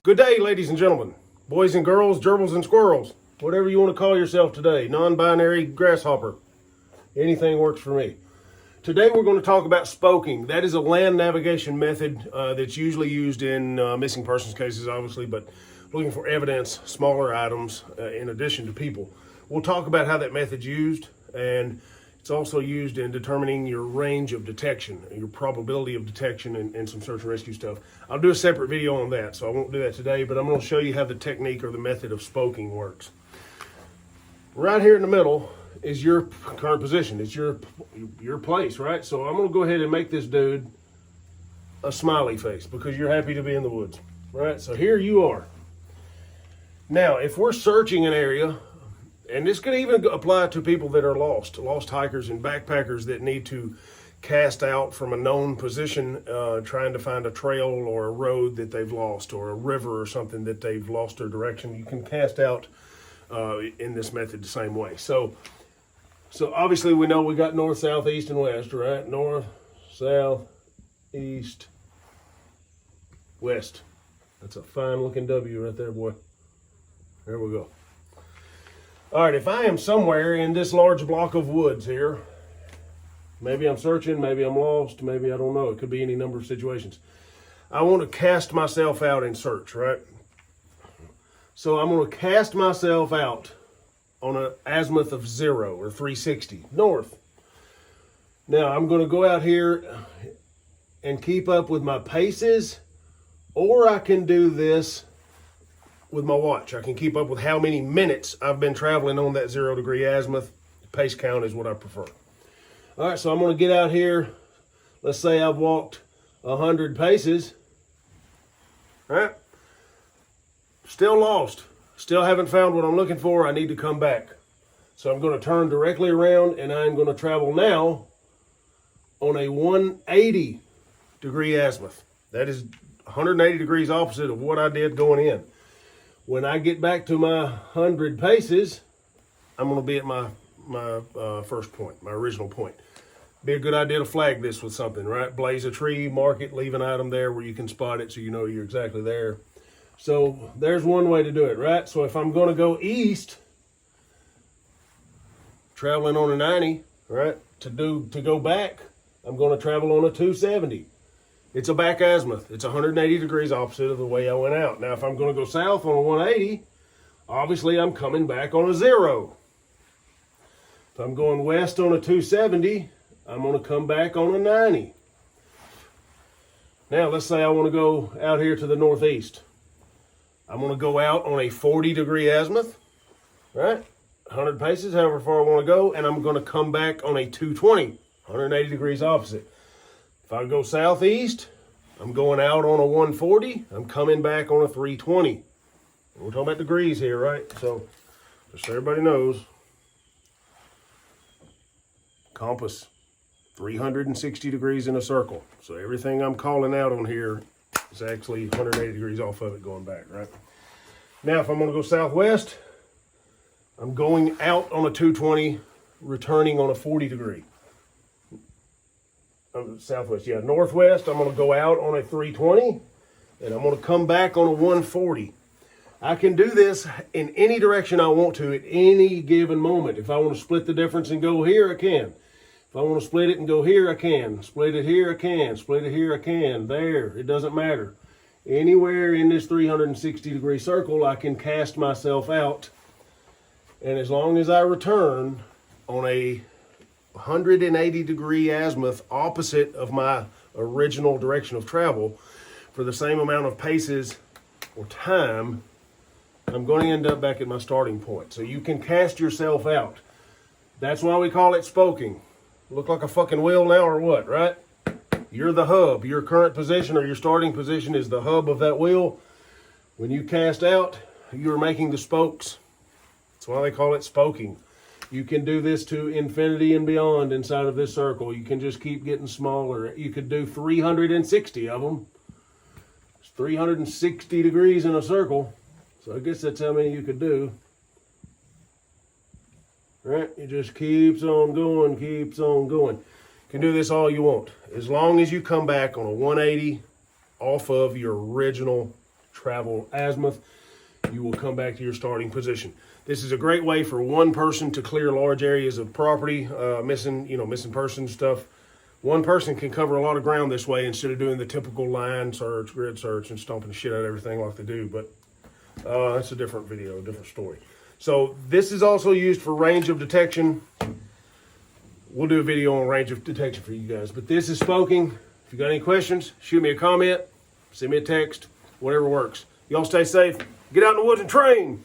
Good day, ladies and gentlemen, boys and girls, gerbils and squirrels, whatever you want to call yourself today, non-binary grasshopper. Anything works for me. Today we're going to talk about spoking. That is a land navigation method that's usually used in missing persons cases, obviously, but looking for evidence, smaller items, in addition to people. We'll talk about how that method's used, and it's also used in determining your range of detection, your probability of detection, and some search and rescue stuff. I'll do a separate video on that, so I won't do that today, but I'm going to show you how the technique or the method of spoking works. Right here in the middle is your current position. It's your place, right? So I'm going to go ahead and make this dude a smiley face because you're happy to be in the woods, right? So here you are. Now, if we're searching an area, and this could even apply to people that are lost hikers and backpackers that need to cast out from a known position, trying to find a trail or a road that they've lost, or a river or something that they've lost their direction. You can cast out in this method the same way. So obviously we know we got north, south, east, and west, right? North, south, east, west. That's a fine looking W right there, boy. There we go. All right, if I am somewhere in this large block of woods here, maybe I'm searching, maybe I'm lost, maybe I don't know. It could be any number of situations. I want to cast myself out in search, right? So I'm going to cast myself out on an azimuth of 0 or 360 north. Now I'm going to go out here and keep up with my paces, or I can do this with my watch. I can keep up with how many minutes I've been traveling on that 0 degree azimuth. Pace count is what I prefer. All right, so I'm going to get out here. Let's say I've walked 100 paces. All right. Still lost. Still haven't found what I'm looking for. I need to come back. So I'm going to turn directly around, and I'm going to travel now on a 180 degree azimuth. That is 180 degrees opposite of what I did going in. When I get back to my 100 paces, I'm going to be at my first point, my original point. Be a good idea to flag this with something, right? Blaze a tree, mark it, leave an item there where you can spot it so you know you're exactly there. So there's one way to do it, right? So if I'm going to go east, traveling on a 90, right? To go back, I'm going to travel on a 270. It's a back azimuth. It's 180 degrees opposite of the way I went out. Now, if I'm going to go south on a 180, obviously I'm coming back on a 0. If I'm going west on a 270, I'm going to come back on a 90. Now, let's say I want to go out here to the northeast. I'm going to go out on a 40 degree azimuth, right? 100 paces, however far I want to go, and I'm going to come back on a 220, 180 degrees opposite. If I go southeast, I'm going out on a 140. I'm coming back on a 320. We're talking about degrees here, right? So, just so everybody knows, compass, 360 degrees in a circle. So everything I'm calling out on here is actually 180 degrees off of it going back, right? Now, if I'm going to go southwest, I'm going out on a 220, returning on a 40 degree. Southwest, yeah, northwest, I'm going to go out on a 320, and I'm going to come back on a 140. I can do this in any direction I want to at any given moment. If I want to split the difference and go here, I can. If I want to split it and go here, I can. Split it here, I can. Split it here, I can. There, it doesn't matter. Anywhere in this 360 degree circle, I can cast myself out, and as long as I return on a 180 degree azimuth opposite of my original direction of travel for the same amount of paces or time, I'm going to end up back at my starting point. So you can cast yourself out. That's why we call it spoking. Look like a fucking wheel now or what, right? You're the hub. Your current position or your starting position is the hub of that wheel. When you cast out, you're making the spokes. That's why they call it spoking. You can do this to infinity and beyond inside of this circle. You can just keep getting smaller. You could do 360 of them. It's 360 degrees in a circle. So I guess that's how many you could do. Right? It just keeps on going, keeps on going. You can do this all you want. As long as you come back on a 180 off of your original travel azimuth, you will come back to your starting position. This is a great way for one person to clear large areas of property, missing person stuff. One person can cover a lot of ground this way instead of doing the typical line search, grid search, and stomping the shit out of everything like they do. But that's a different video, a different story. So this is also used for range of detection. We'll do a video on range of detection for you guys. But this is Spoking. If you got any questions, shoot me a comment, send me a text, whatever works. Y'all stay safe. Get out in the woods and train.